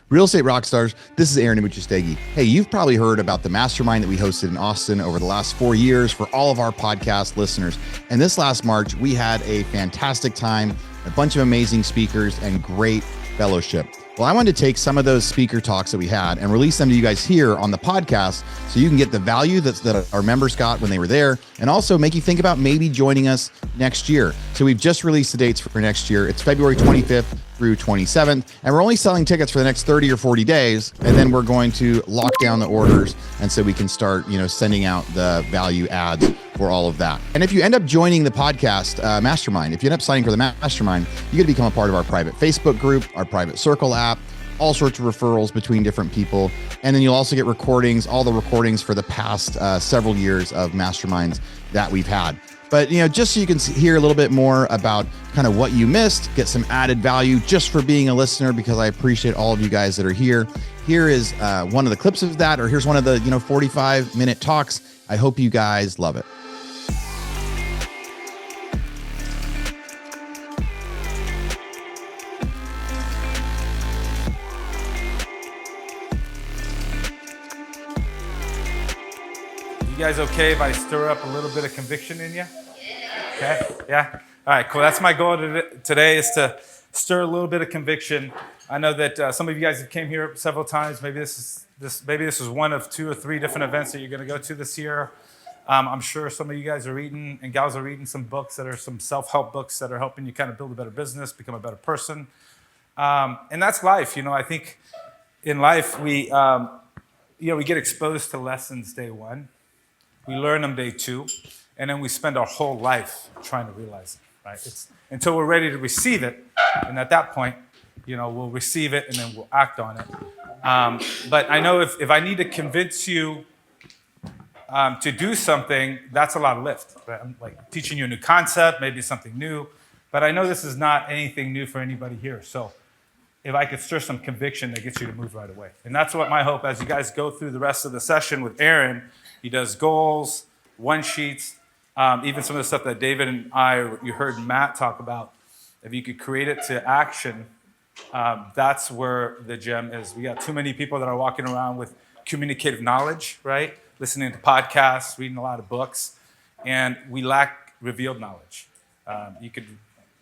Real Estate Rockstars, this is Aaron Amuchastegui. Hey, you've probably heard about the mastermind that we hosted in Austin over the last 4 years for all of our podcast listeners. And this last March, we had a fantastic time, a bunch of amazing speakers, and great fellowship. Well, I wanted to take some of those speaker talks that we had and release them to you guys here on the podcast so you can get the value that our members got when they were there, and also make you think about maybe joining us next year. So we've just released the dates for next year. It's February 25th through 27th, and we're only selling tickets for the next 30 or 40 days, and then we're going to lock down the orders, and so we can start, sending out the value ads for all of that. And if you end up joining the podcast mastermind, if you end up signing for the mastermind, you get to become a part of our private Facebook group, our private circle app, all sorts of referrals between different people. And then you'll also get recordings, all the recordings for the past several years of masterminds that we've had. But, just so you can hear a little bit more about kind of what you missed, get some added value just for being a listener, because I appreciate all of you guys that are here. Here is one of the clips of that, or here's one of the, 45-minute talks. I hope you guys love it. You guys okay if I stir up a little bit of conviction in you? Okay, yeah? All right, cool. That's my goal today, is to stir a little bit of conviction. I know that some of you guys have came here several times. Maybe this is one of 2 or 3 different events that you're going to go to this year. I'm sure some of you guys are reading and gals are reading some books that are some self-help books that are helping you kind of build a better business, become a better person. And that's life. I think in life we get exposed to lessons day 1. We learn them day 2, and then we spend our whole life trying to realize it, right? It's until we're ready to receive it, and at that point, we'll receive it and then we'll act on it. But I know if I need to convince you to do something, that's a lot of lift, right? I'm like teaching you a new concept, maybe something new, but I know this is not anything new for anybody here. So if I could stir some conviction, that gets you to move right away. And that's what my hope, as you guys go through the rest of the session with Aaron. He does goals, one sheets, even some of the stuff that David and you heard Matt talk about. If you could create it to action, that's where the gem is. We got too many people that are walking around with communicative knowledge, right? Listening to podcasts, reading a lot of books, and we lack revealed knowledge. You could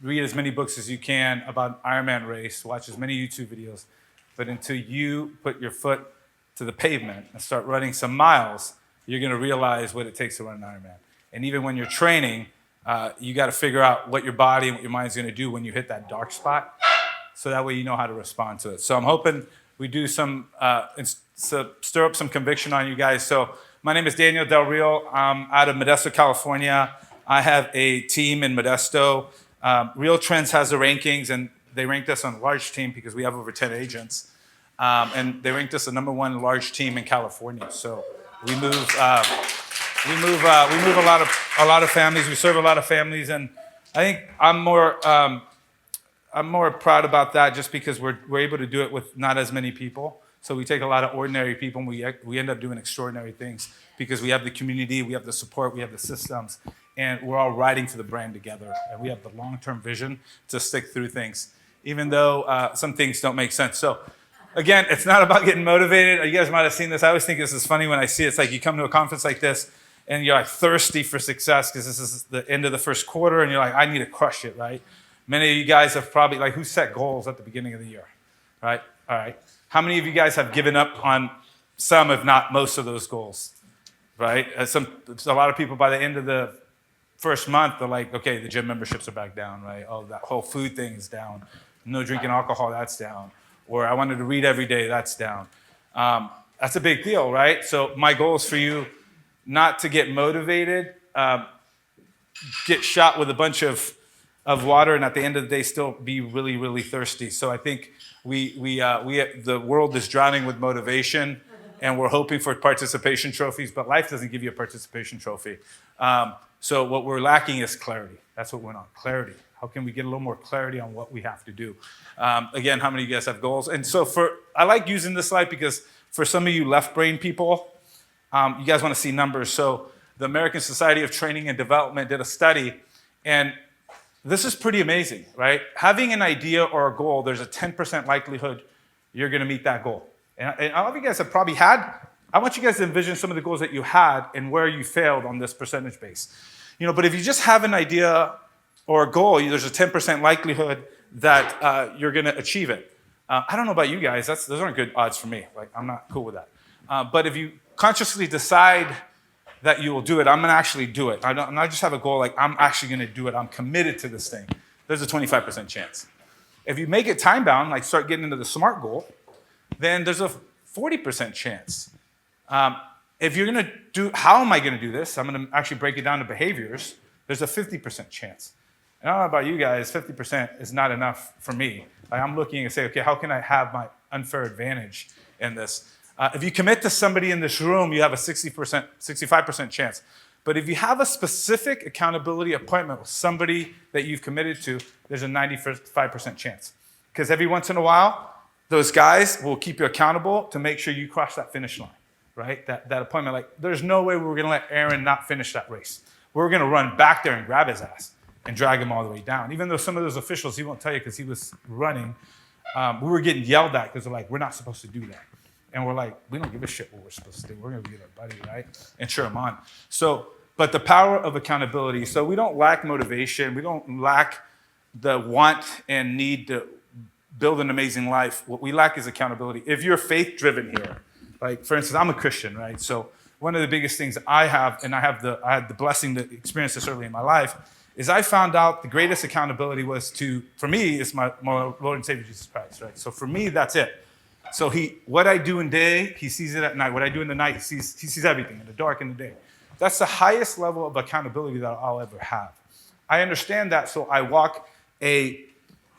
read as many books as you can about Ironman race, watch as many YouTube videos, but until you put your foot to the pavement and start running some miles, you're going to realize what it takes to run an Ironman. And even when you're training, you got to figure out what your body and what your mind's going to do when you hit that dark spot, so that way you know how to respond to it. So I'm hoping we do stir up some conviction on you guys. So my name is Daniel Del Rio. I'm out of Modesto, California. I have a team in Modesto. Real Trends has the rankings, and they ranked us on a large team because we have over 10 agents. And they ranked us the number 1 large team in California. So we move a lot of families. We serve a lot of families, and I think I'm more proud about that, just because we're able to do it with not as many people. So we take a lot of ordinary people, and we end up doing extraordinary things because we have the community, we have the support, we have the systems, and we're all riding for the brand together, and we have the long-term vision to stick through things, even though some things don't make sense. So again, it's not about getting motivated. You guys might have seen this. I always think this is funny when I see it. It's like you come to a conference like this and you're like thirsty for success because this is the end of the first quarter and you're like, I need to crush it, right? Many of you guys have probably, who set goals at the beginning of the year, right? All right. How many of you guys have given up on some, if not most of those goals, right? A lot of people by the end of the first month, they're like, okay, the gym memberships are back down, right? Oh, that whole food thing is down. No drinking alcohol, that's down. Or I wanted to read every day, that's down. That's a big deal, right? So my goal is for you not to get motivated, get shot with a bunch of water, and at the end of the day still be really, really thirsty. So I think the world is drowning with motivation, and we're hoping for participation trophies, but life doesn't give you a participation trophy. So what we're lacking is clarity. That's what we're on, clarity. How can we get a little more clarity on what we have to do? Again, how many of you guys have goals? And so I like using this slide because for some of you left brain people, you guys want to see numbers. So the American Society of Training and Development did a study, and this is pretty amazing, right? Having an idea or a goal, there's a 10% likelihood you're going to meet that goal. And all of you guys have probably had, I want you guys to envision some of the goals that you had and where you failed on this percentage base. But if you just have an idea or a goal, there's a 10% likelihood that you're going to achieve it. I don't know about you guys. Those aren't good odds for me. Like, I'm not cool with that. But if you consciously decide that you will do it, I'm going to actually do it. I'm not just have a goal like I'm actually going to do it. I'm committed to this thing. There's a 25% chance. If you make it time bound, like start getting into the SMART goal, then there's a 40% chance. If you're going to do, how am I going to do this? I'm going to actually break it down to behaviors. There's a 50% chance. And I don't know about you guys, 50% is not enough for me. Like, I'm looking and say, okay, how can I have my unfair advantage in this? If you commit to somebody in this room, you have a 65% chance. But if you have a specific accountability appointment with somebody that you've committed to, there's a 95% chance. Because every once in a while, those guys will keep you accountable to make sure you cross that finish line, right? That appointment. Like, there's no way we were going to let Aaron not finish that race. We're going to run back there and grab his ass and drag him all the way down. Even though some of those officials, he won't tell you because he was running, we were getting yelled at because they're like, we're not supposed to do that. And we're like, we don't give a shit what we're supposed to do. We're going to get our buddy, right? And cheer him on. So, but the power of accountability. So we don't lack motivation. We don't lack the want and need to build an amazing life. What we lack is accountability. If you're faith-driven here, like, for instance, I'm a Christian, right? So one of the biggest things I have, and I had the blessing to experience this early in my life, is I found out the greatest accountability was for me, is my Lord and Savior Jesus Christ, right? So for me, that's it. So what I do in day, he sees it at night. What I do in the night, he sees everything, in the dark and the day. That's the highest level of accountability that I'll ever have. I understand that, so I walk a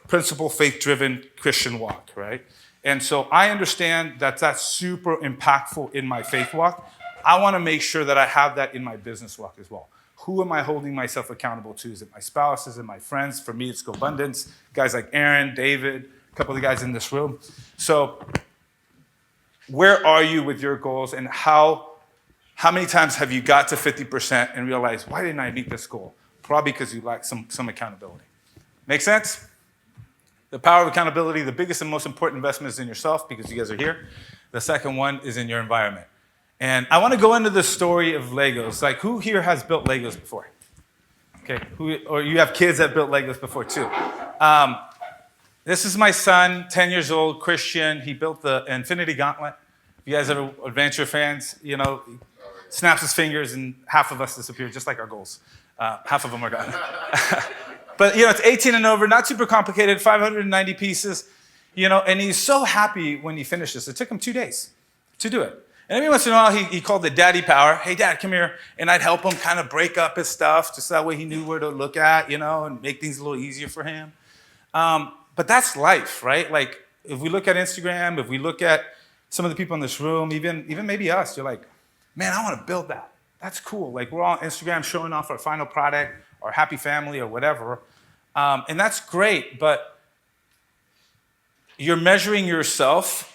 principle, faith-driven Christian walk, right? And so I understand that that's super impactful in my faith walk. I want to make sure that I have that in my business walk as well. Who am I holding myself accountable to? Is it my spouse? Is it my friends? For me, it's GoBundance. Guys like Aaron, David, a couple of the guys in this room. So where are you with your goals, and how many times have you got to 50% and realized, why didn't I meet this goal? Probably because you lack some accountability. Make sense? The power of accountability, the biggest and most important investment is in yourself, because you guys are here. The second one is in your environment. And I want to go into the story of Legos. Like, who here has built Legos before? Okay, or you have kids that built Legos before too. This is my son, 10 years old, Christian. He built the Infinity Gauntlet. If you guys are adventure fans, he snaps his fingers and half of us disappear, just like our goals. Half of them are gone. But, it's 18 and over, not super complicated, 590 pieces, and he's so happy when he finishes. It took him 2 days to do it. And every once in a while, he called it Daddy Power. Hey, Dad, come here. And I'd help him kind of break up his stuff, just that way he knew where to look at, and make things a little easier for him. But that's life, right? Like, if we look at Instagram, if we look at some of the people in this room, even maybe us, you're like, man, I want to build that. That's cool. Like, we're all on Instagram showing off our final product, our happy family, or whatever. And that's great, but you're measuring yourself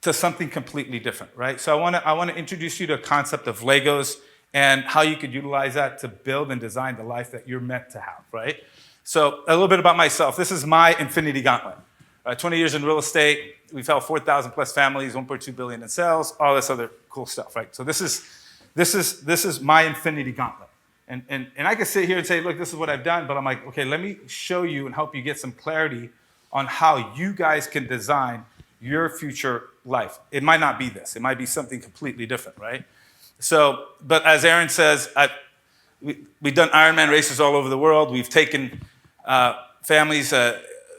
to something completely different, right? So I want to introduce you to a concept of Legos and how you could utilize that to build and design the life that you're meant to have, right? So a little bit about myself. This is my Infinity Gauntlet. 20 years in real estate. We've helped 4,000 plus families, 1.2 billion in sales, all this other cool stuff, right? So this is my Infinity Gauntlet. And I could sit here and say, look, this is what I've done, but I'm like, okay, let me show you and help you get some clarity on how you guys can design your future life. It might not be this. It might be something completely different, right? So, but as Aaron says, we've done Ironman races all over the world. We've taken families,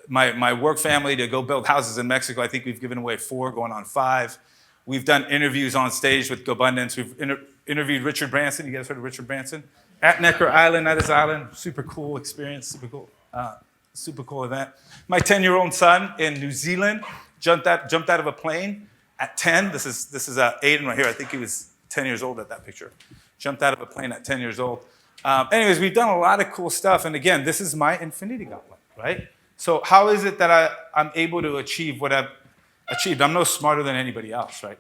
my work family, to go build houses in Mexico. I think we've given away 4, going on 5. We've done interviews on stage with GoBundance. We've interviewed Richard Branson. You guys heard of Richard Branson? At Necker Island, at his island. Super cool experience, super cool event. My 10-year-old son in New Zealand jumped out of a plane at 10. This is Aiden right here. I think he was 10 years old at that picture. Jumped out of a plane at 10 years old. Anyways, we've done a lot of cool stuff. And again, this is my Infinity Gauntlet, right? So how is it that I'm able to achieve what I've achieved? I'm no smarter than anybody else, right?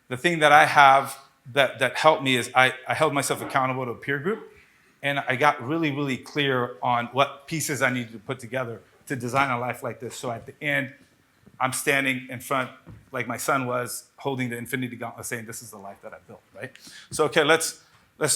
The thing that I have that helped me is I held myself accountable to a peer group, and I got really, really clear on what pieces I needed to put together to design a life like this. So at the end, I'm standing in front, like my son was, holding the infinity gauntlet, saying, "This is the life that I built." Right? So, okay, let's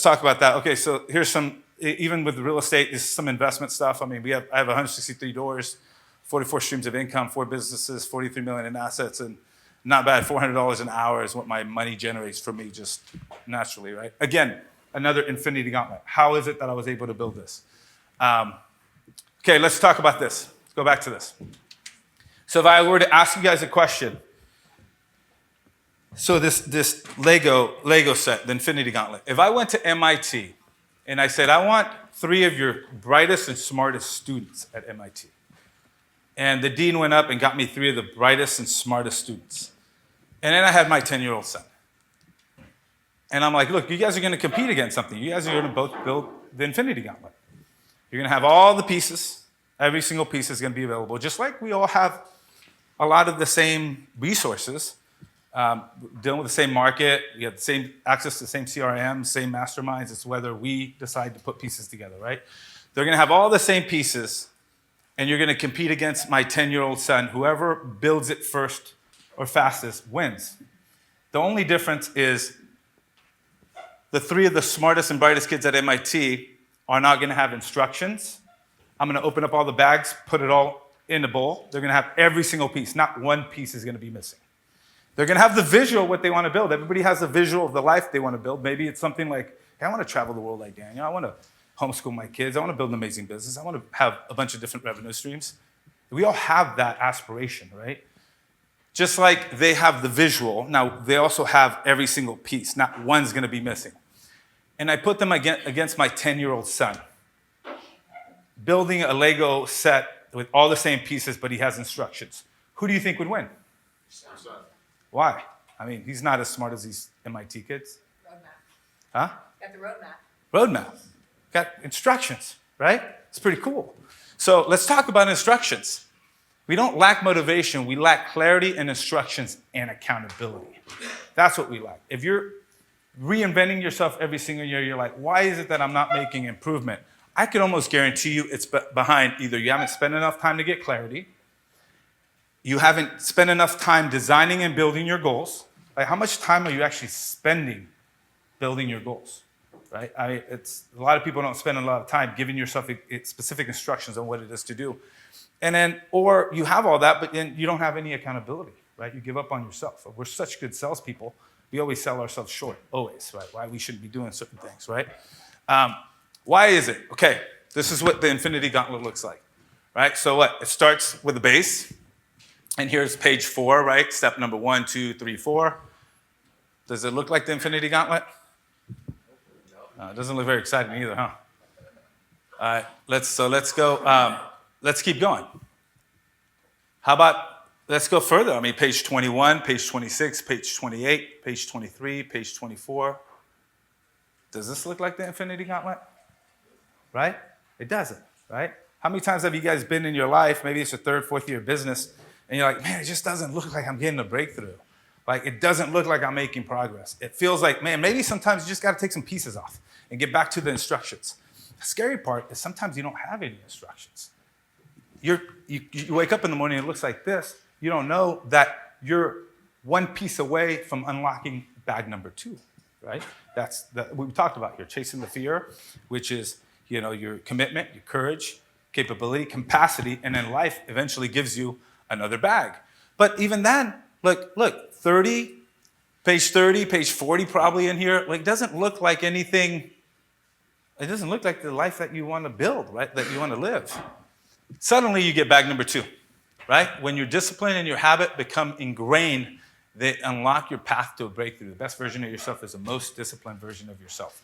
talk about that. Okay, so here's some. Even with real estate, this is some investment stuff. I mean, I have 163 doors, 44 streams of income, 4 businesses, 43 million in assets, and not bad. $400 an hour is what my money generates for me, just naturally, right? Again, another infinity gauntlet. How is it that I was able to build this? Okay, let's talk about this. Let's go back to this. So if I were to ask you guys a question, so this Lego set, the infinity gauntlet, if I went to MIT and I said, I want 3 of your brightest and smartest students at MIT, and the dean went up and got me 3 of the brightest and smartest students, and then I had my 10-year-old son, and I'm like, look, you guys are going to compete against something. You guys are going to both build the infinity gauntlet. You're going to have all the pieces. Every single piece is going to be available, just like we all have a lot of the same resources, dealing with the same market. You have the same access to the same CRM, same masterminds. It's whether we decide to put pieces together, right? They're going to have all the same pieces, and you're going to compete against my 10-year-old son. Whoever builds it first or fastest wins. The only difference is the 3 of the smartest and brightest kids at MIT are not going to have instructions. I'm going to open up all the bags, put it all in the bowl. They're going to have every single piece. Not one piece is going to be missing. They're going to have the visual of what they want to build. Everybody has a visual of the life they want to build. Maybe it's something like, hey, I want to travel the world like Daniel. I want to homeschool my kids. I want to build an amazing business. I want to have a bunch of different revenue streams. We all have that aspiration, right? Just like they have the visual, now they also have every single piece. Not one's going to be missing. And I put them against my 10-year-old son, building a Lego set with all the same pieces, but he has instructions. Who do you think would win? Son. Why? I mean, he's not as smart as these MIT kids. Roadmap. Huh? Got the roadmap. Roadmap. Got instructions, right? It's pretty cool. So let's talk about instructions. We don't lack motivation. We lack clarity and instructions and accountability. That's what we lack. If you're reinventing yourself every single year, you're like, why is it that I'm not making improvement? I could almost guarantee you it's behind either you haven't spent enough time to get clarity, you haven't spent enough time designing and building your goals. Like, how much time are you actually spending building your goals, right? A lot of people don't spend a lot of time giving yourself specific instructions on what it is to do. And then, or you have all that, but then you don't have any accountability, right? You give up on yourself. We're such good salespeople. We always sell ourselves short, always, right? Why we shouldn't be doing certain things, right? Why is it? Okay, this is what the infinity gauntlet looks like, right? So what? It starts with a base, and here's page 4, right? Step number 1, 2, 3, 4. Does it look like the infinity gauntlet? It doesn't look very exciting either, huh? All right, let's go. Let's keep going. How about, let's go further. I mean, page 21, page 26, page 28, page 23, page 24. Does this look like the infinity gauntlet? Right? It doesn't, right? How many times have you guys been in your life, maybe it's your 3rd, 4th year of business, and you're like, man, it just doesn't look like I'm getting a breakthrough. Like, it doesn't look like I'm making progress. It feels like, man, maybe sometimes you just got to take some pieces off and get back to the instructions. The scary part is sometimes you don't have any instructions. You wake up in the morning, it looks like this. You don't know that you're one piece away from unlocking bag number 2, right? That's what we talked about here, chasing the fear, which is, your commitment, your courage, capability, capacity, and then life eventually gives you another bag. But even then, look, page 30, page 40 probably in here, like, doesn't look like anything. It doesn't look like the life that you want to build, right? That you want to live. Suddenly you get bag number 2, right? When your discipline and your habit become ingrained, they unlock your path to a breakthrough. The best version of yourself is the most disciplined version of yourself.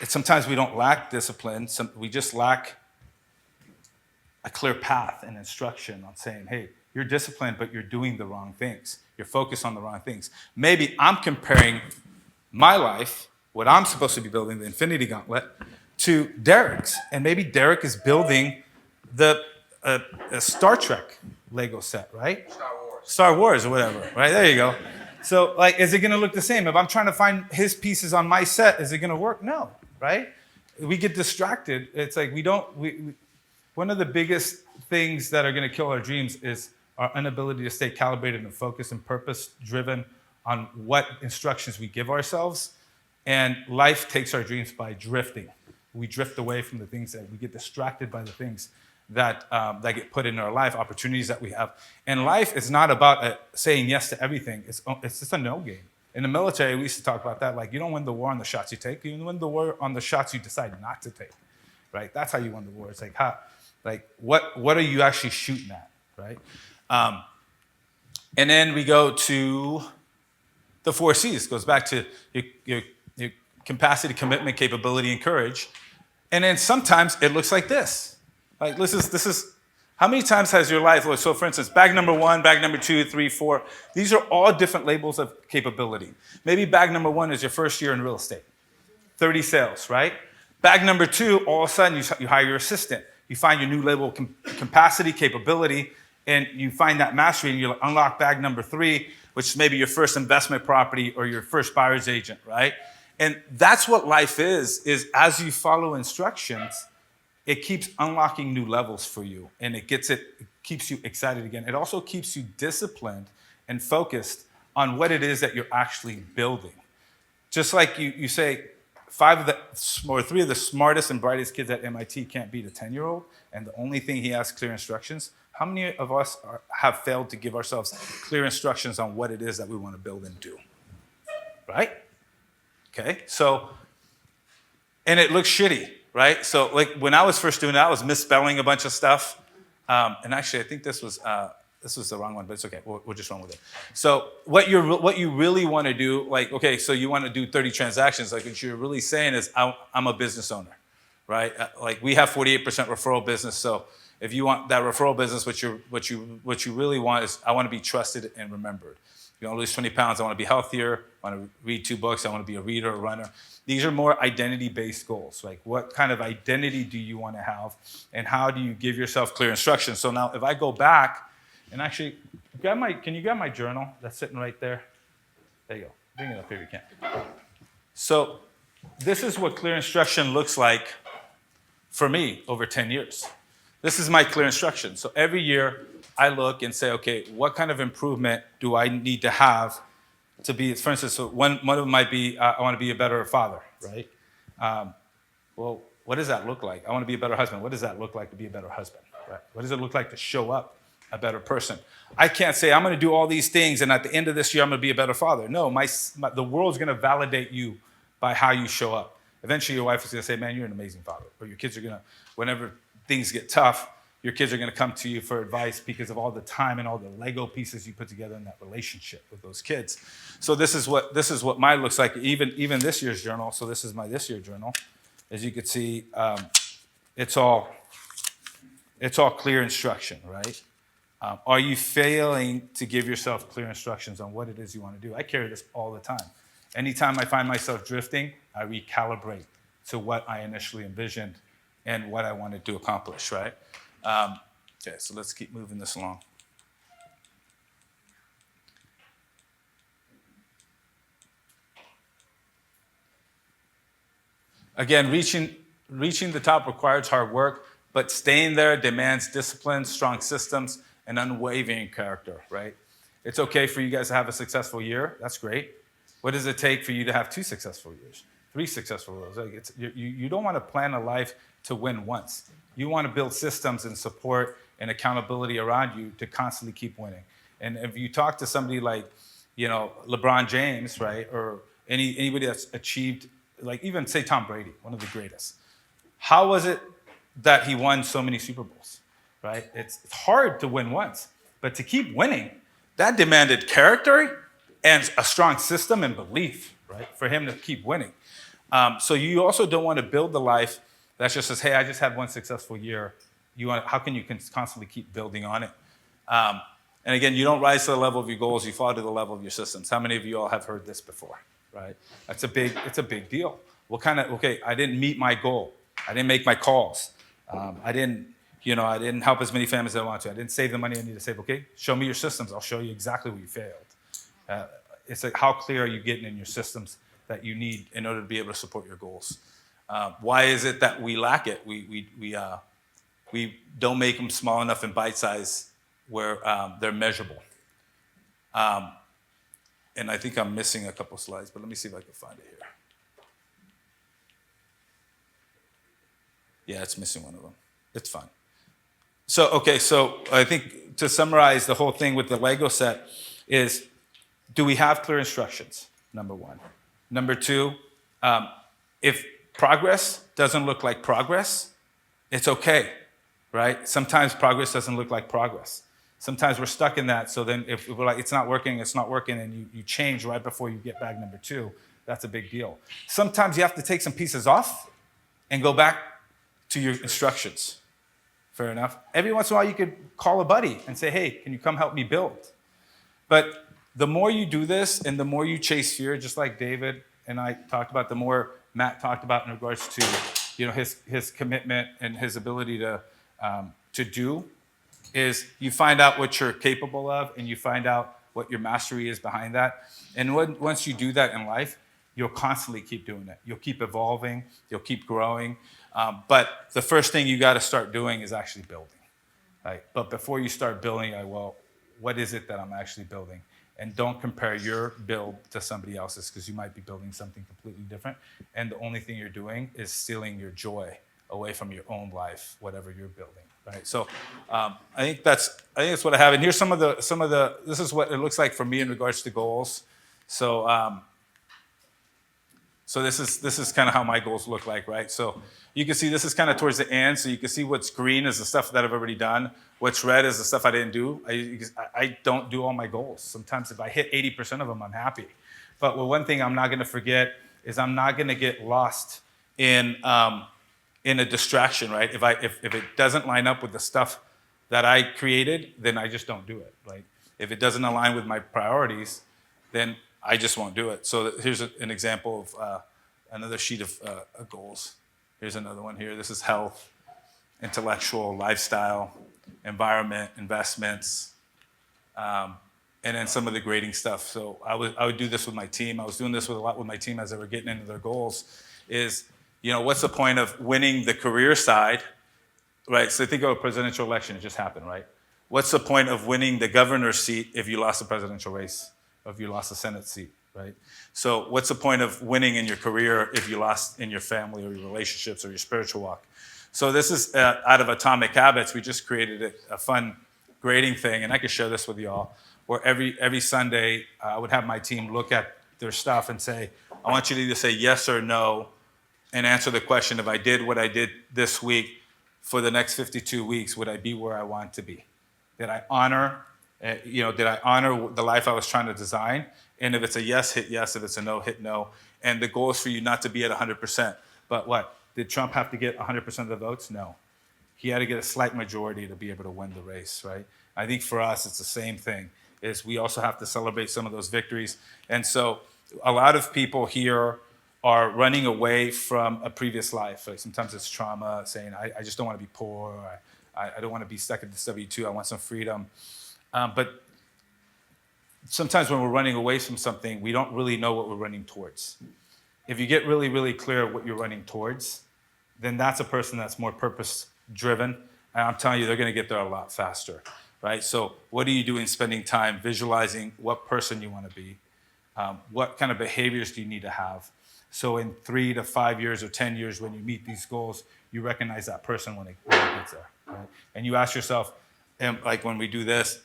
Sometimes we don't lack discipline. We just lack a clear path and instruction on saying, hey, you're disciplined, but you're doing the wrong things. You're focused on the wrong things. Maybe I'm comparing my life, what I'm supposed to be building, the infinity gauntlet, to Derek's. And maybe Derek is building a Star Trek Lego set, right? Star Wars or whatever, right? There you go. So, like, is it going to look the same? If I'm trying to find his pieces on my set, is it going to work? No, right? We get distracted. It's like one of the biggest things that are going to kill our dreams is our inability to stay calibrated and focused and purpose-driven on what instructions we give ourselves. And life takes our dreams by drifting. We drift away from the things that we get distracted by the things that get put in our life, opportunities that we have. And life is not about saying yes to everything. It's just a no game. In the military, we used to talk about that. Like, you don't win the war on the shots you take. You win the war on the shots you decide not to take, right? That's how you win the war. It's like, what are you actually shooting at, right? And then we go to the 4 C's. Goes back to your capacity, commitment, capability, and courage. And then sometimes it looks like this. Like, this is how many times has your life looked? So for instance, bag number 1, bag number 2, 3, 4, these are all different labels of capability. Maybe bag number 1 is your first year in real estate, 30 sales, right? Bag number 2, all of a sudden you hire your assistant. You find your new level of capacity, capability, and you find that mastery, and you unlock bag number 3, which is maybe your first investment property or your first buyer's agent, right? And that's what life is as you follow instructions, it keeps unlocking new levels for you, and it keeps you excited again. It also keeps you disciplined and focused on what it is that you're actually building. Just like you say, 3 of the smartest and brightest kids at MIT can't beat a 10-year-old, and the only thing he has clear instructions. How many of us have failed to give ourselves clear instructions on what it is that we want to build and do? Right? Okay, so, and it looks shitty, right? So like when I was first doing it, I was misspelling a bunch of stuff. And actually, I think this was the wrong one, but it's okay. We'll just run with it. So what you really want to do, like, okay, so you want to do 30 transactions. Like what you're really saying is, I'm a business owner, right? Like we have 48% referral business. So if you want that referral business, what you really want is, I want to be trusted and remembered. You want to lose 20 pounds, I want to be healthier, I want to read 2 books, I want to be a reader, a runner. These are more identity-based goals. Like what kind of identity do you want to have, and how do you give yourself clear instructions? So now if I go back, and actually, can you grab my journal that's sitting right there? There you go. Bring it up here if you can. So this is what clear instruction looks like for me over 10 years. This is my clear instruction. So every year I look and say, okay, what kind of improvement do I need to have to be, for instance, so one of them might be, I want to be a better father, right? Well, what does that look like? I want to be a better husband. What does that look like to be a better husband, right? What does it look like to show up a better person? I can't say I'm going to do all these things and at the end of this year I'm going to be a better father. No, the world's going to validate you by how you show up. Eventually your wife is going to say, man, you're an amazing father. Or your kids are going to, whenever things get tough, your kids are going to come to you for advice because of all the time and all the Lego pieces you put together in that relationship with those kids. So this is what mine looks like. Even this year's journal. So this is my this year journal. As you can see, it's all clear instruction, right? Are you failing to give yourself clear instructions on what it is you want to do? I carry this all the time. Anytime I find myself drifting, I recalibrate to what I initially envisioned and what I wanted to accomplish, right? Okay, so let's keep moving this along. Again, reaching the top requires hard work, but staying there demands discipline, strong systems, and unwavering character, right? It's okay for you guys to have a successful year. That's great. What does it take for you to have 2 successful years, 3 successful years? Like you don't want to plan a life to win once. You want to build systems and support and accountability around you to constantly keep winning. And if you talk to somebody like, LeBron James, right, or anybody that's achieved, like even say Tom Brady, one of the greatest, how was it that he won so many Super Bowls, right? It's hard to win once, but to keep winning, that demanded character and a strong system and belief, right, for him to keep winning. So you also don't want to build the life that just says, hey, I just had 1 successful year. How can you constantly keep building on it? And again, you don't rise to the level of your goals, you fall to the level of your systems. How many of you all have heard this before, right? It's a big deal. I didn't meet my goal. I didn't make my calls. I didn't help as many families as I wanted to. I didn't save the money I need to save. Okay, show me your systems. I'll show you exactly where you failed. It's like, how clear are you getting in your systems that you need in order to be able to support your goals? Why is it that we lack it? We don't make them small enough and bite-sized where they're measurable. And I think I'm missing a couple slides, but let me see if I can find it here. Yeah, it's missing one of them. It's fine. So I think to summarize the whole thing with the Lego set is, do we have clear instructions? Number one. Number two, if progress doesn't look like progress, it's okay, right? Sometimes progress doesn't look like progress. Sometimes we're stuck in that. So then if we're like, it's not working, and you change right before you get bag number two, that's a big deal. Sometimes you have to take some pieces off and go back to your instructions. Fair enough. Every once in a while you could call a buddy and say, hey, can you come help me build? But the more you do this and the more you chase fear, just like David and I talked about, the more Matt talked about in regards to his commitment and his ability to do, is you find out what you're capable of and you find out what your mastery is behind that. And once you do that in life, you'll constantly keep doing it. You'll keep evolving, you'll keep growing. But the first thing you got to start doing is actually building. Right? But before you start building, what is it that I'm actually building? And don't compare your build to somebody else's, because you might be building something completely different. And the only thing you're doing is stealing your joy away from your own life, whatever you're building. Right. So I think that's what I have. And here's some of the. This is what it looks like for me in regards to goals. So this is kind of how my goals look like, right? So you can see this is kind of towards the end. So you can see what's green is the stuff that I've already done. What's red is the stuff I didn't do. I don't do all my goals. Sometimes if I hit 80% of them, I'm happy. But one thing I'm not going to forget is I'm not going to get lost in a distraction, right? If it doesn't line up with the stuff that I created, then I just don't do it, right? If it doesn't align with my priorities, then I just won't do it. So here's an example of another sheet of goals. Here's another one here. This is health, intellectual, lifestyle, environment, investments, and then some of the grading stuff. So I would do this with my team. I was doing this a lot with my team as they were getting into their goals is, what's the point of winning the career side, right? So think of a presidential election. It just happened, right? What's the point of winning the governor's seat if you lost the presidential race, or if you lost the Senate seat, right? So what's the point of winning in your career if you lost in your family or your relationships or your spiritual walk? So this is out of Atomic Habits. We just created a fun grading thing, and I could share this with y'all, where every Sunday I would have my team look at their stuff and say, I want you to either say yes or no, and answer the question, if I did what I did this week for the next 52 weeks, would I be where I want to be? Did I honor the life I was trying to design? And if it's a yes, hit yes. If it's a no, hit no. And the goal is for you not to be at 100%. But what? Did Trump have to get 100% of the votes? No. He had to get a slight majority to be able to win the race, right? I think for us, it's the same thing, is we also have to celebrate some of those victories. And so a lot of people here are running away from a previous life. Like sometimes it's trauma, saying, I just don't want to be poor. Or I don't want to be stuck at this W-2. I want some freedom. But sometimes when we're running away from something, we don't really know what we're running towards. If you get really, really clear what you're running towards, then that's a person that's more purpose-driven. And I'm telling you, they're going to get there a lot faster, right? So what are you doing spending time visualizing what person you want to be? What kind of behaviors do you need to have? So in 3 to 5 years or 10 years, when you meet these goals, you recognize that person when it gets there, right? And you ask yourself, like when we do this,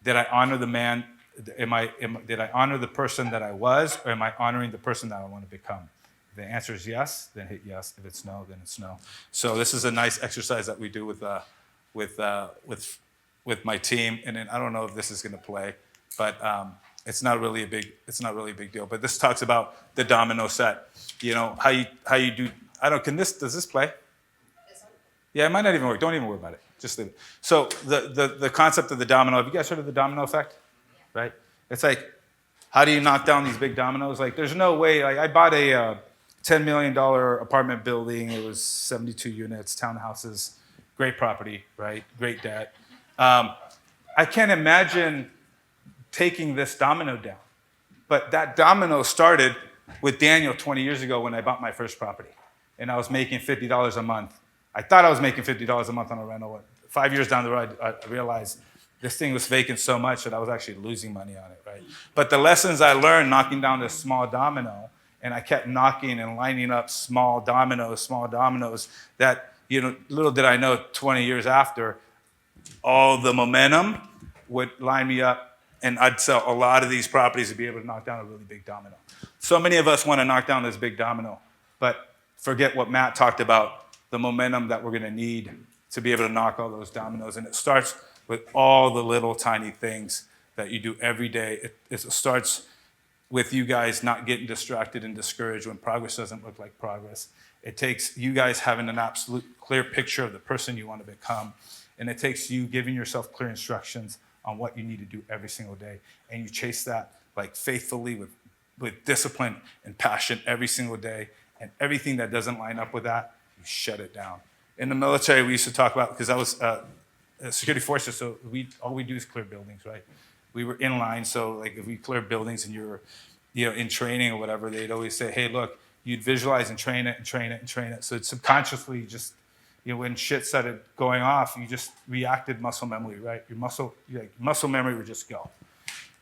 did I honor the man? Did I honor the person that I was, or am I honoring the person that I want to become? If the answer is yes, then hit yes. If it's no, then it's no. So this is a nice exercise that we do with my team. And then I don't know if this is going to play, but it's not really a big deal. But this talks about the domino set. How you do. Does this play? Yeah, it might not even work. Don't even worry about it. Just leave it. So the concept of the domino. Have you guys heard of the domino effect? Right? It's like, how do you knock down these big dominoes? Like, there's no way. Like, I bought a $10 million apartment building. It was 72 units, townhouses, great property, right? Great debt. I can't imagine taking this domino down. But that domino started with Daniel 20 years ago when I bought my first property. And I was making $50 a month. I thought I was making $50 a month on a rental. 5 years down the road, I realized this thing was vacant so much that I was actually losing money on it, right? But the lessons I learned knocking down this small domino, and I kept knocking and lining up small dominoes, that, little did I know 20 years after, all the momentum would line me up, and I'd sell a lot of these properties to be able to knock down a really big domino. So many of us want to knock down this big domino, but forget what Matt talked about, the momentum that we're going to need to be able to knock all those dominoes. And it starts with all the little tiny things that you do every day. It starts with you guys not getting distracted and discouraged when progress doesn't look like progress. It takes you guys having an absolute clear picture of the person you want to become. And it takes you giving yourself clear instructions on what you need to do every single day. And you chase that like faithfully with discipline and passion every single day. And everything that doesn't line up with that, you shut it down. In the military, we used to talk about, because I was security forces, so all we do is clear buildings, right? We were in line, so like if we clear buildings and you're in training or whatever, they'd always say, hey, look, you'd visualize and train it and train it and train it. So it's subconsciously just, when shit started going off, you just reacted muscle memory, right? Your muscle memory would just go.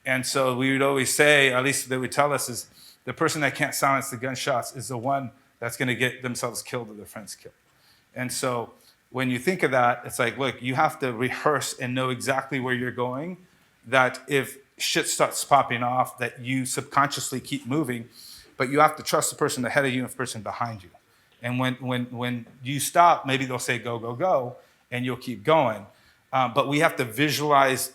And so we would always say, at least they would tell us, is the person that can't silence the gunshots is the one that's going to get themselves killed or their friends killed. And so when you think of that, it's like, look, you have to rehearse and know exactly where you're going, that if shit starts popping off, that you subconsciously keep moving, but you have to trust the person ahead of you and the person behind you. And when you stop, maybe they'll say, go, go, go, and you'll keep going. But we have to visualize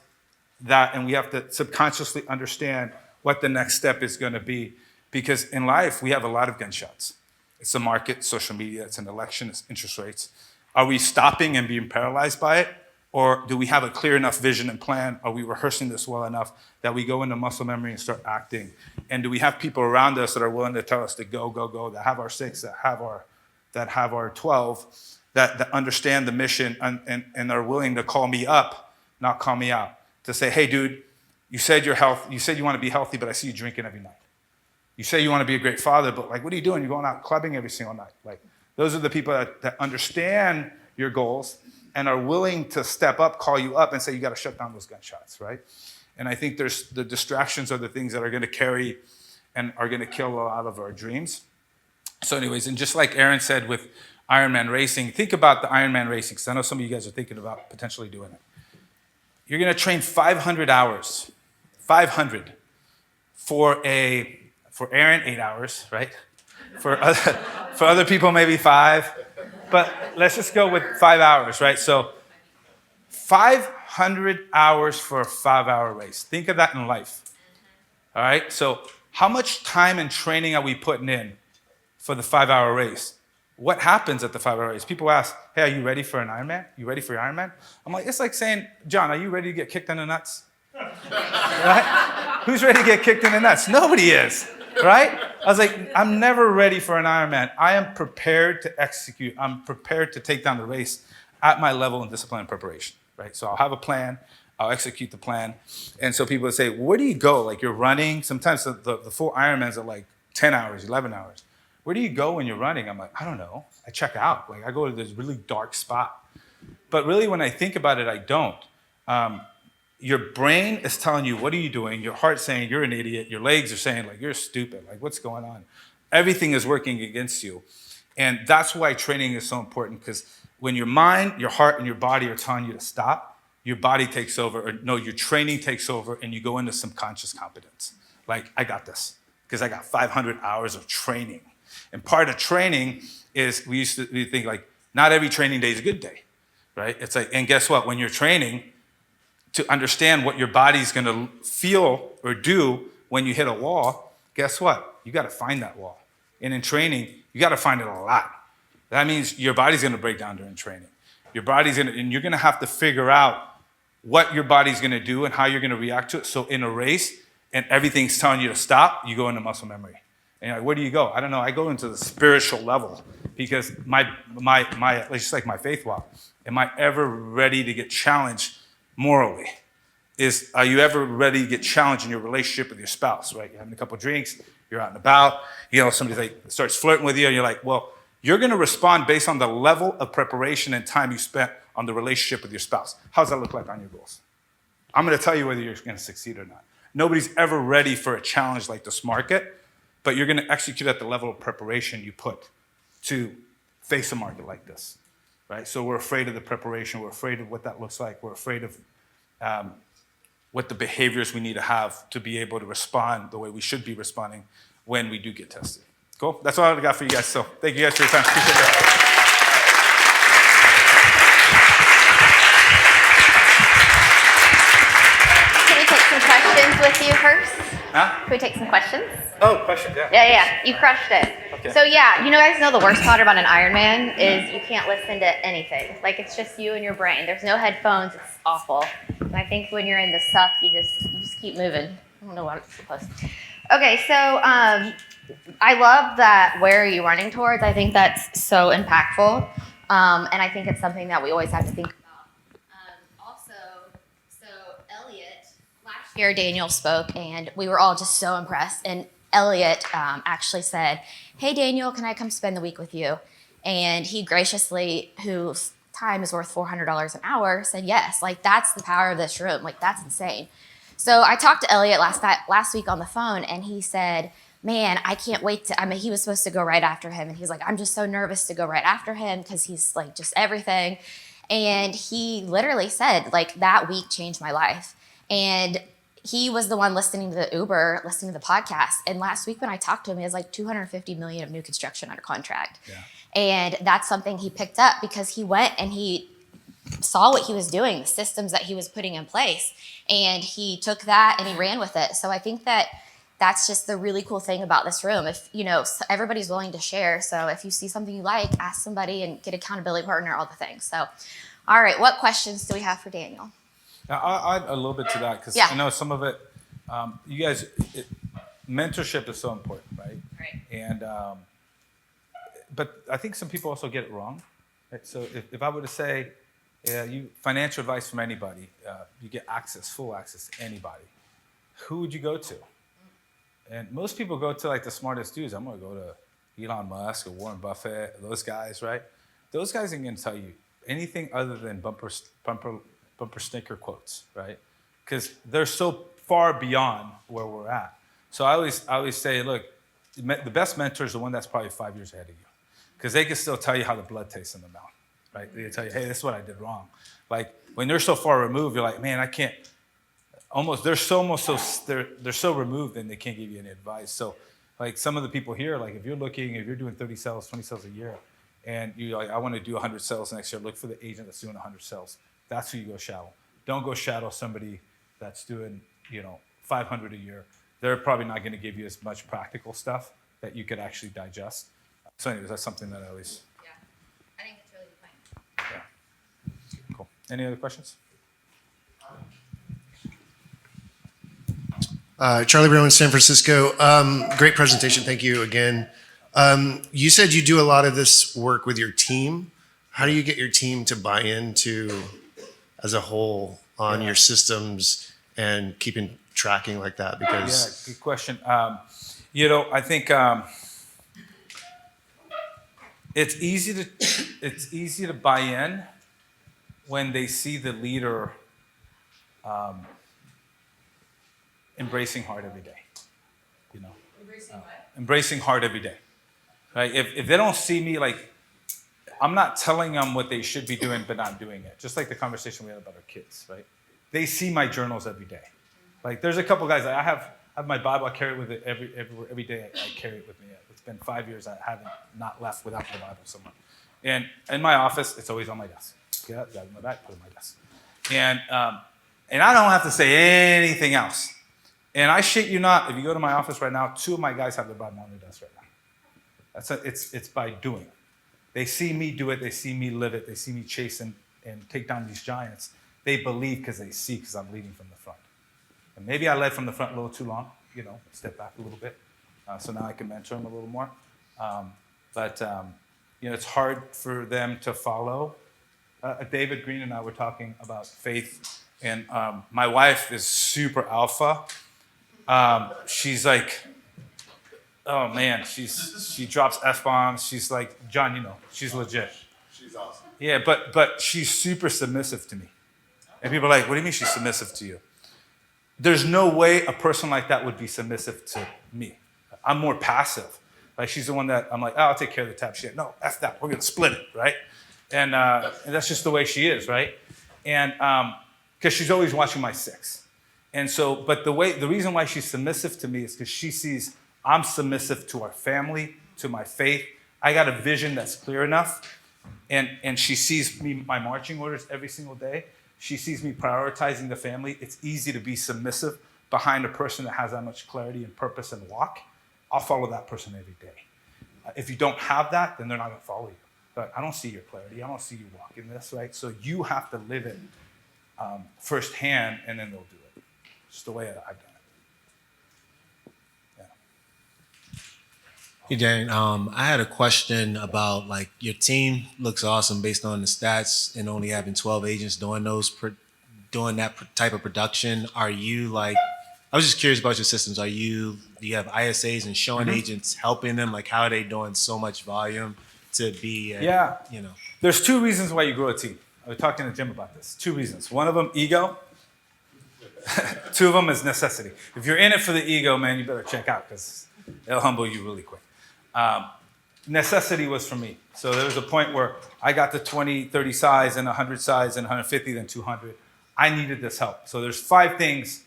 that, and we have to subconsciously understand what the next step is going to be. Because in life, we have a lot of gunshots. It's the market, social media, it's an election, it's interest rates. Are we stopping and being paralyzed by it? Or do we have a clear enough vision and plan? Are we rehearsing this well enough that we go into muscle memory and start acting? And do we have people around us that are willing to tell us to go, go, go, that have our 6, that have our 12, that understand the mission and are willing to call me up, not call me out? To say, hey, dude, you said you want to be healthy, but I see you drinking every night. You say you want to be a great father, but like, what are you doing? You're going out clubbing every single night. Like, those are the people that understand your goals and are willing to step up, call you up, and say, you got to shut down those gunshots, right? And I think there's the distractions are the things that are going to carry and are going to kill a lot of our dreams. So anyways, and just like Aaron said with Ironman racing, think about the Ironman racing, because I know some of you guys are thinking about potentially doing it. You're going to train 500 hours, 500 for Aaron, 8 hours, right? For other people, maybe 5. But let's just go with 5 hours, right? So 500 hours for a 5-hour race. Think of that in life. All right? So how much time and training are we putting in for the 5-hour race? What happens at the 5-hour race? People ask, hey, are you ready for an Ironman? You ready for your Ironman? I'm like, it's like saying, John, are you ready to get kicked in the nuts? Right? Who's ready to get kicked in the nuts? Nobody is. Right? I was like, I'm never ready for an Ironman. I am prepared to execute. I'm prepared to take down the race at my level of discipline and preparation, right? So I'll have a plan. I'll execute the plan. And so people would say, where do you go? Like, you're running. Sometimes the full Ironmans are like 10 hours, 11 hours. Where do you go when you're running? I'm like, I don't know. I check out. Like, I go to this really dark spot. But really, when I think about it, I don't. Your brain is telling you, what are you doing? Your heart's saying, you're an idiot. Your legs are saying, like, you're stupid. Like, what's going on? Everything is working against you. And that's why training is so important, because when your mind, your heart, and your body are telling you to stop, your body takes over, or no, your training takes over, and you go into subconscious competence. Like, I got this, because I got 500 hours of training. And part of training is, we think, like, not every training day is a good day, right? It's like, and guess what? When you're training, to understand what your body's going to feel or do when you hit a wall, guess what? You got to find that wall. And in training, you got to find it a lot. That means your body's going to break down during training. And you're going to have to figure out what your body's going to do and how you're going to react to it. So in a race, and everything's telling you to stop, you go into muscle memory. And you're like, where do you go? I don't know. I go into the spiritual level, because my just like my faith walk, am I ever ready to get challenged morally? Are you ever ready to get challenged in your relationship with your spouse, right? You're having a couple of drinks, you're out and about, somebody like starts flirting with you, and you're like, well, you're going to respond based on the level of preparation and time you spent on the relationship with your spouse. How does that look like on your goals? I'm going to tell you whether you're going to succeed or not. Nobody's ever ready for a challenge like this market, but you're going to execute at the level of preparation you put to face a market like this, right? So we're afraid of the preparation. We're afraid of what that looks like. We're afraid of what the behaviors we need to have to be able to respond the way we should be responding when we do get tested. Cool? That's all I got for you guys. So thank you guys for your time. Appreciate that. Questions with you first? Huh? Can we take some questions? Oh, questions, yeah. Yeah. You crushed it. Okay. So yeah, you guys know the worst part about an Ironman is you can't listen to anything. Like it's just you and your brain. There's no headphones. It's awful. And I think when you're in the suck, you just keep moving. I don't know what it's supposed to. Okay, so I love that. Where are you running towards? I think that's so impactful, and I think it's something that we always have to think about. Here, Daniel spoke, and we were all just so impressed. And Elliot actually said, "Hey, Daniel, can I come spend the week with you?" And he graciously, whose time is worth $400 an hour, said yes. Like that's the power of this room. Like that's insane. So I talked to Elliot last week on the phone, and he said, "Man, I can't wait to." I mean, he was supposed to go right after him, and he's like, "I'm just so nervous to go right after him because he's like just everything." And he literally said, like that week changed my life. And he was the one listening to the Uber, listening to the podcast. And last week when I talked to him, he has like $250 million of new construction under contract. Yeah. And that's something he picked up because he went and he saw what he was doing, the systems that he was putting in place. And he took that and he ran with it. So I think that that's just the really cool thing about this room. If, everybody's willing to share. So if you see something you like, ask somebody and get accountability partner, all the things. So, all right, what questions do we have for Daniel? Now, I'll add a little bit to that because I know some of it, you guys, mentorship is so important, right? Right. And, but I think some people also get it wrong. Right? So if I were to say, financial advice from anybody, you get full access to anybody, who would you go to? And most people go to like the smartest dudes. I'm going to go to Elon Musk or Warren Buffett, those guys, right? Those guys ain't going to tell you anything other than bumper sticker quotes, right? Because they're so far beyond where we're at. So I always say, look, the best mentor is the one that's probably 5 years ahead of you, because they can still tell you how the blood tastes in the mouth, right? They can tell you, hey, this is what I did wrong. Like when they're so far removed, you're like, man, I can't. They're so removed, and they can't give you any advice. So, like some of the people here, like if you're doing 30 sales, 20 sales a year, and you're like, I want to do 100 sales next year, look for the agent that's doing 100 sales. That's who you go shadow. Don't go shadow somebody that's doing, 500 a year. They're probably not going to give you as much practical stuff that you could actually digest. So anyways, that's something that I always... Yeah, I think it's really good point. Yeah. Cool. Any other questions? Charlie Brown in San Francisco. Great presentation. Thank you again. You said you do a lot of this work with your team. How do you get your team to buy into as a whole on your systems and keeping tracking like that? Because good question. I think it's easy to buy in when they see the leader embracing hard every day. Embracing what? Embracing hard every day. Right? If they don't see me like, I'm not telling them what they should be doing, but not doing it. Just like the conversation we had about our kids, right? They see my journals every day. Like there's a couple guys, I have my Bible, I carry it with it every day. I carry it with me. It's been 5 years I haven't not left without my Bible somewhere. And in my office, it's always on my desk. Get out, got it in my back, put it on my desk. And I don't have to say anything else. And I shit you not, if you go to my office right now, 2 of my guys have their Bible on their desk right now. It's by doing. They see me do it. They see me live it. They see me chase and take down these giants. They believe because they see, because I'm leading from the front. And maybe I led from the front a little too long, step back a little bit. So now I can mentor them a little more. But it's hard for them to follow. David Green and I were talking about faith. And my wife is super alpha. She's like, oh man, she drops F-bombs. She's like, John, she's legit. she's awesome. Yeah, but she's super submissive to me. And people are like, what do you mean she's submissive to you? There's no way a person like that would be submissive to me. I'm more passive. Like she's the one that I'm like, oh, I'll take care of the tab. She's like, no, F that. We're going to split it, right? And that's just the way she is, right? And because she's always watching my 6. And so, but the reason why she's submissive to me is because she sees I'm submissive to our family, to my faith. I got a vision that's clear enough. And she sees me, my marching orders every single day. She sees me prioritizing the family. It's easy to be submissive behind a person that has that much clarity and purpose and walk. I'll follow that person every day. If you don't have that, then they're not going to follow you. But I don't see your clarity. I don't see you walking this, right? So you have to live it firsthand, and then they'll do it. It's the way I've done it. Yeah. Hey, Dan, I had a question about like your team looks awesome based on the stats and only having 12 agents doing doing that type of production. Are you like, I was just curious about your systems. Do you have ISAs and showing agents helping them? Like how are they doing so much volume to be, There's 2 reasons why you grow a team. I was talking to Jim about this. 2 reasons. One of them, ego. 2 of them is necessity. If you're in it for the ego, man, you better check out because it'll humble you really quick. Necessity was for me. So there was a point where I got the 20, 30 size and 100 size and 150, then 200. I needed this help. So there's 5 things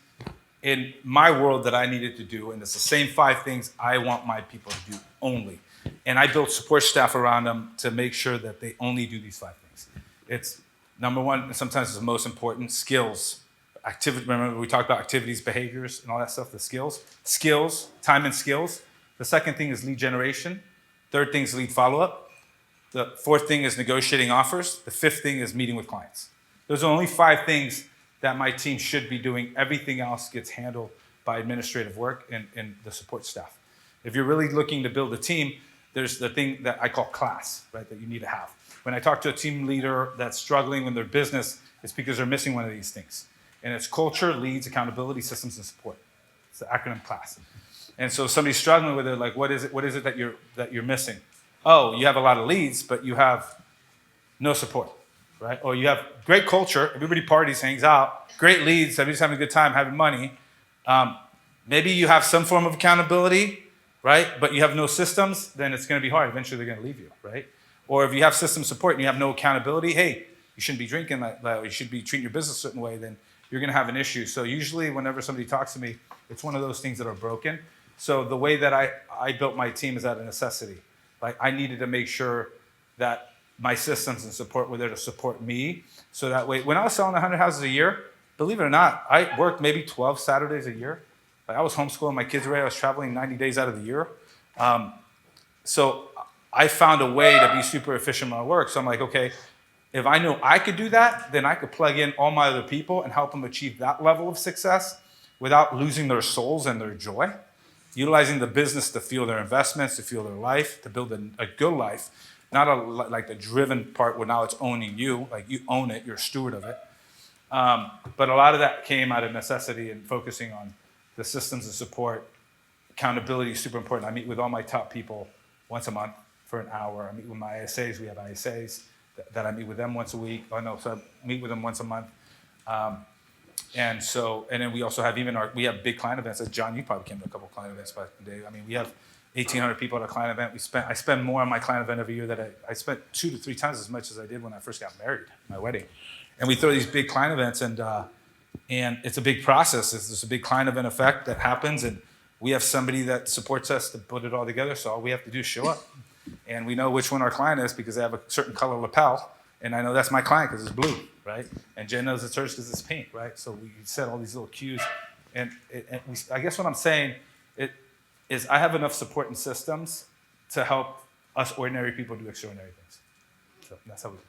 in my world that I needed to do, and it's the same 5 things I want my people to do only. And I built support staff around them to make sure that they only do these 5 things. It's number 1, and sometimes it's the most important, skills. Activity. Remember we talked about activities, behaviors, and all that stuff, the skills. Skills, time and skills. The second thing is lead generation. Third thing is lead follow-up. The 4th thing is negotiating offers. The 5th thing is meeting with clients. Those are only 5 things that my team should be doing. Everything else gets handled by administrative work and the support staff. If you're really looking to build a team, there's the thing that I call class, right, that you need to have. When I talk to a team leader that's struggling in their business, it's because they're missing one of these things. And it's culture, leads, accountability, systems, and support. It's the acronym CLASS. And so somebody's struggling with it, like, what is it that you're missing? Oh, you have a lot of leads, but you have no support, right? Or you have great culture, everybody parties, hangs out, great leads, everybody's having a good time, having money. Maybe you have some form of accountability, right? But you have no systems, then it's going to be hard. Eventually, they're going to leave you, right? Or if you have system support and you have no accountability, hey, you shouldn't be drinking like that, or you should be treating your business a certain way, then you're going to have an issue. So usually whenever somebody talks to me, it's one of those things that are broken. So the way that I built my team is out of necessity. Like I needed to make sure that my systems and support were there to support me. So that way, when I was selling 100 houses a year, believe it or not, I worked maybe 12 Saturdays a year. Like I was homeschooling my kids away. I was traveling 90 days out of the year. So I found a way to be super efficient in my work. So I'm like, okay, if I know I could do that, then I could plug in all my other people and help them achieve that level of success without losing their souls and their joy. Utilizing the business to fuel their investments, to fuel their life, to build a good life. Not like the driven part where now it's owning you, like you own it, you're a steward of it. But a lot of that came out of necessity and focusing on the systems and support. Accountability is super important. I meet with all my top people once a month for an hour. I meet with my ISAs. We have ISAs that I meet with them once a week. So I meet with them once a month. And then we also have we have big client events. As John, you probably came to a couple client events back in the day. I mean, we have 1,800 people at a client event. I spend more on my client event every year that I spent 2 to 3 times as much as I did when I first got married, my wedding. And we throw these big client events, and it's a big process. There's a big client event effect that happens, and we have somebody that supports us to put it all together. So all we have to do is show up, and we know which one our client is because they have a certain color lapel, and I know that's my client because it's blue, right? And Jen knows it's hers because it's pink, right? So we set all these little cues, and I guess what I'm saying is I have enough support and systems to help us ordinary people do extraordinary things. So that's how we do it.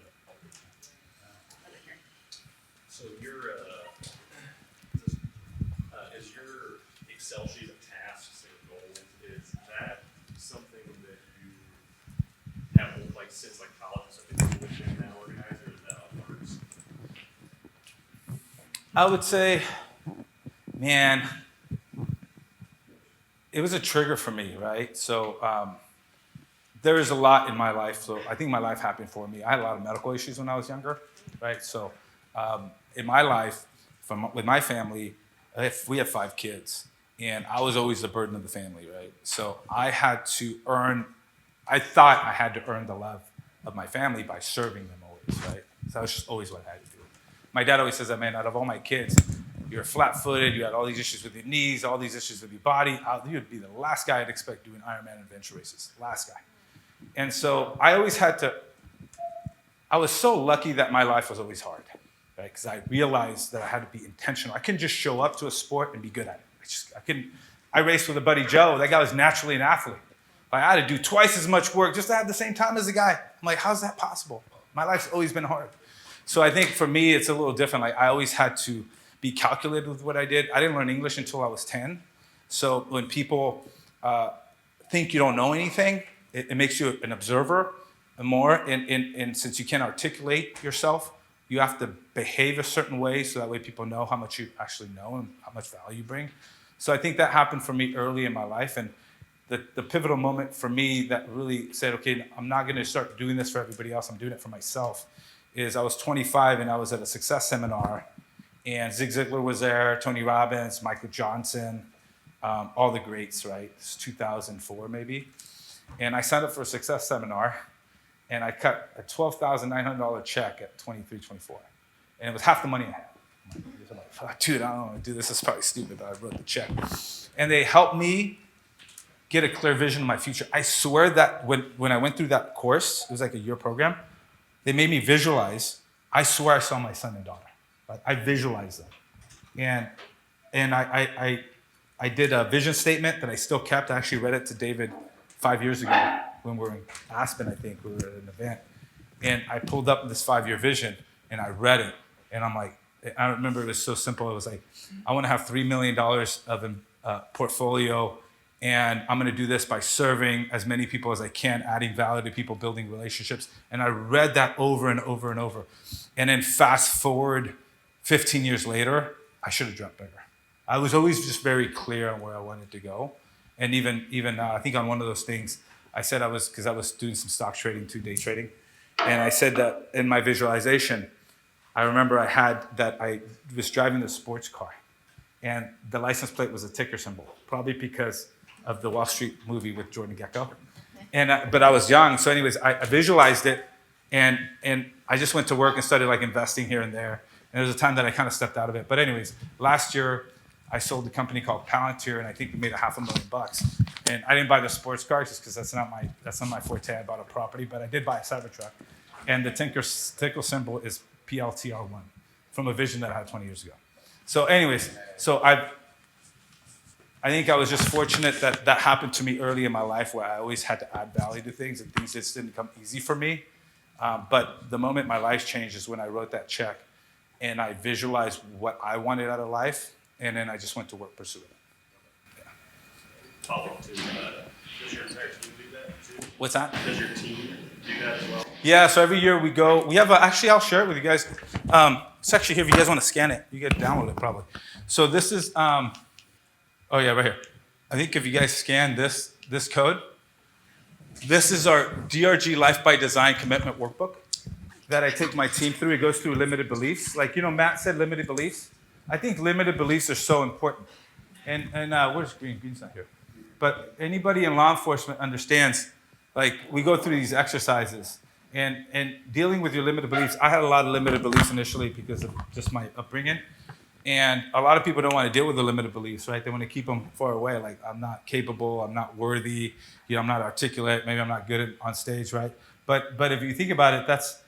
So is your Excel sheet of tasks and goals, is that something that you have like since like college or something within that organizer, or is that others? I would say, man, it was a trigger for me, right? So there is a lot in my life. So I think my life happened for me. I had a lot of medical issues when I was younger, right? So in my life, with my family, we have 5 kids, and I was always the burden of the family, right? So I thought I had to earn the love of my family by serving them always, right? So that was just always what I had to do. My dad always says that, man, out of all my kids, you're flat-footed, you had all these issues with your knees, all these issues with your body. You'd be the last guy I'd expect doing Ironman adventure races, last guy. And so I was so lucky that my life was always hard, right? Because I realized that I had to be intentional. I couldn't just show up to a sport and be good at it. I raced with a buddy, Joe. That guy was naturally an athlete. I had to do twice as much work just to have the same time as the guy. I'm like, how's that possible? My life's always been hard. So I think for me, it's a little different. Like I always had to be calculated with what I did. I didn't learn English until I was 10. So when people think you don't know anything, it makes you an observer more. And since you can't articulate yourself, you have to behave a certain way so that way people know how much you actually know and how much value you bring. So I think that happened for me early in my life. And the pivotal moment for me that really said, okay, I'm not going to start doing this for everybody else. I'm doing it for myself, is I was 25 and I was at a success seminar. And Zig Ziglar was there, Tony Robbins, Michael Johnson, all the greats, right? It's 2004 maybe. And I signed up for a success seminar, and I cut a $12,900 check at 23, 24. And it was half the money I had. I'm like, dude, I don't want to do this. It's probably stupid, but I wrote the check. And they helped me get a clear vision of my future. I swear that when I went through that course, it was like a year program, they made me visualize. I swear I saw my son and daughter. I visualized them. And I did a vision statement that I still kept. I actually read it to David 5 years ago when we were in Aspen, I think. We were at an event. And I pulled up this 5-year vision, and I read it. And I'm like, I remember it was so simple. It was like, I want to have $3 million of portfolio, and I'm going to do this by serving as many people as I can, adding value to people, building relationships. And I read that over and over and over. And then fast forward 15 years later, I should have dreamt bigger. I was always just very clear on where I wanted to go. And even I think on one of those things, I said because I was doing some stock trading, 2-day trading. And I said that in my visualization, I remember I was driving the sports car, and the license plate was a ticker symbol, probably because of the Wall Street movie with Jordan Gekko. But I was young, so anyways, I visualized it, and I just went to work and started like investing here and there. And there was a time that I kind of stepped out of it. But anyways, last year I sold a company called Palantir, and I think we made $500,000. And I didn't buy the sports car just because that's not my forte. I bought a property, but I did buy a Cybertruck, and the ticker symbol is PLTR1 from a vision that I had 20 years ago. So anyways, I think I was just fortunate that happened to me early in my life, where I always had to add value to things, and things just didn't come easy for me. But the moment my life changed is when I wrote that check, and I visualized what I wanted out of life, and then I just went to work pursuing it. Yeah. Topic to, does your entire team do that too? What's that? Does your team do that as well? Yeah, so every year we go, actually I'll share it with you guys. It's actually here if you guys want to scan it. You can download it probably. So this is, oh yeah, right here. I think if you guys scan this code, this is our DRG Life by Design Commitment Workbook that I take my team through. It goes through limited beliefs. Like, Matt said limited beliefs. I think limited beliefs are so important. And where's Green? Green's not here. But anybody in law enforcement understands, like, we go through these exercises. And dealing with your limited beliefs, I had a lot of limited beliefs initially because of just my upbringing. And a lot of people don't want to deal with the limited beliefs, right? They want to keep them far away. Like, I'm not capable, I'm not worthy, I'm not articulate, maybe I'm not good on stage, right? But if you think about it, that's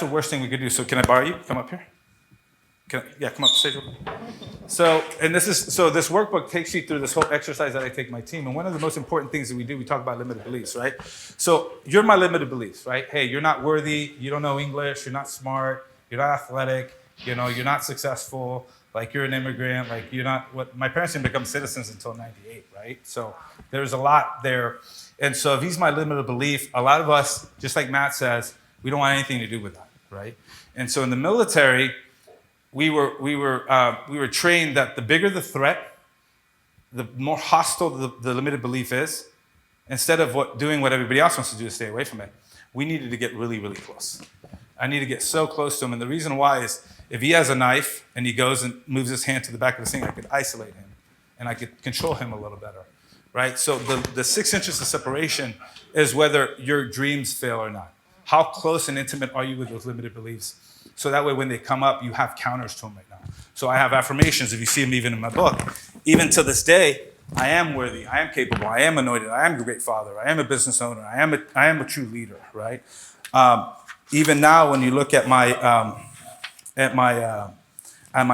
the worst thing we could do. So can I borrow you? Come up here. Come up to stage. So this workbook takes you through this whole exercise that I take my team. And one of the most important things that we do, we talk about limited beliefs, right? So you're my limited beliefs, right? Hey, you're not worthy, you don't know English, you're not smart, you're not athletic, you're not successful, like you're an immigrant, like you're not my parents didn't become citizens until 98, right? So there's a lot there. And so if he's my limited belief, a lot of us, just like Matt says, we don't want anything to do with that, right? And so in the military, we were trained that the bigger the threat, the more hostile the limited belief is. Instead of doing what everybody else wants to do to stay away from it, we needed to get really, really close. I need to get so close to them, and the reason why is If he has a knife and he goes and moves his hand to the back of the sink, I could isolate him and I could control him a little better, right? So the 6 inches of separation is whether your dreams fail or not. How close and intimate are you with those limited beliefs? So that way when they come up, you have counters to them right now. So I have affirmations, if you see them even in my book. Even to this day, I am worthy, I am capable, I am anointed, I am a great father, I am a business owner, I am a true leader, right? Even now, when you look at my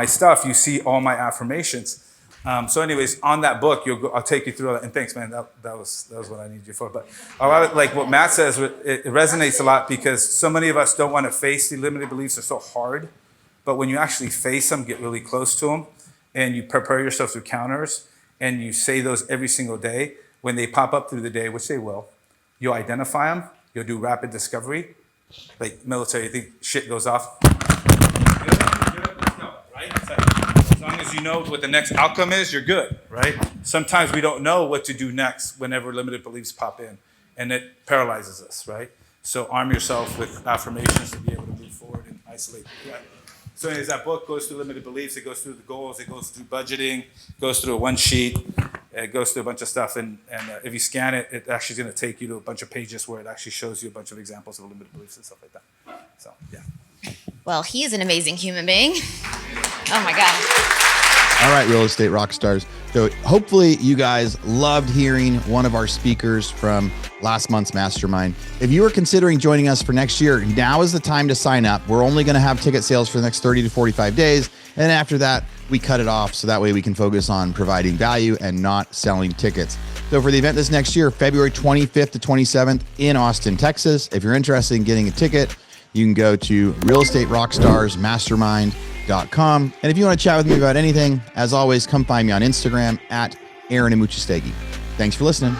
stuff, you see all my affirmations. So anyways, on that book, I'll take you through it. And thanks, man. That was what I need you for. But a lot of, like what Matt says, it resonates a lot because so many of us don't want to face the limited beliefs. They're so hard. But when you actually face them, get really close to them, and you prepare yourself through counters, and you say those every single day, when they pop up through the day, which they will, you'll identify them. You'll do rapid discovery. Like military, you think shit goes off. Right? It's like, as long as you know what the next outcome is, you're good, right? Sometimes we don't know what to do next whenever limited beliefs pop in, and it paralyzes us, right? So arm yourself with affirmations to be able to move forward and isolate the threat. So anyways, that book goes through limited beliefs, it goes through the goals, it goes through budgeting, goes through a one sheet, it goes through a bunch of stuff, and if you scan it, it actually is going to take you to a bunch of pages where it actually shows you a bunch of examples of limited beliefs and stuff like that. So, yeah. Well, he is an amazing human being. Oh my God. All right, Real Estate Rockstars. So hopefully you guys loved hearing one of our speakers from last month's mastermind. If you are considering joining us for next year, now is the time to sign up. We're only going to have ticket sales for the next 30 to 45 days. And after that, we cut it off so that way we can focus on providing value and not selling tickets. So for the event this next year, February 25th to 27th in Austin, Texas, if you're interested in getting a ticket, you can go to realestaterockstarsmastermind.com. And if you want to chat with me about anything, as always, come find me on Instagram at Aaron Amuchastegui. Thanks for listening.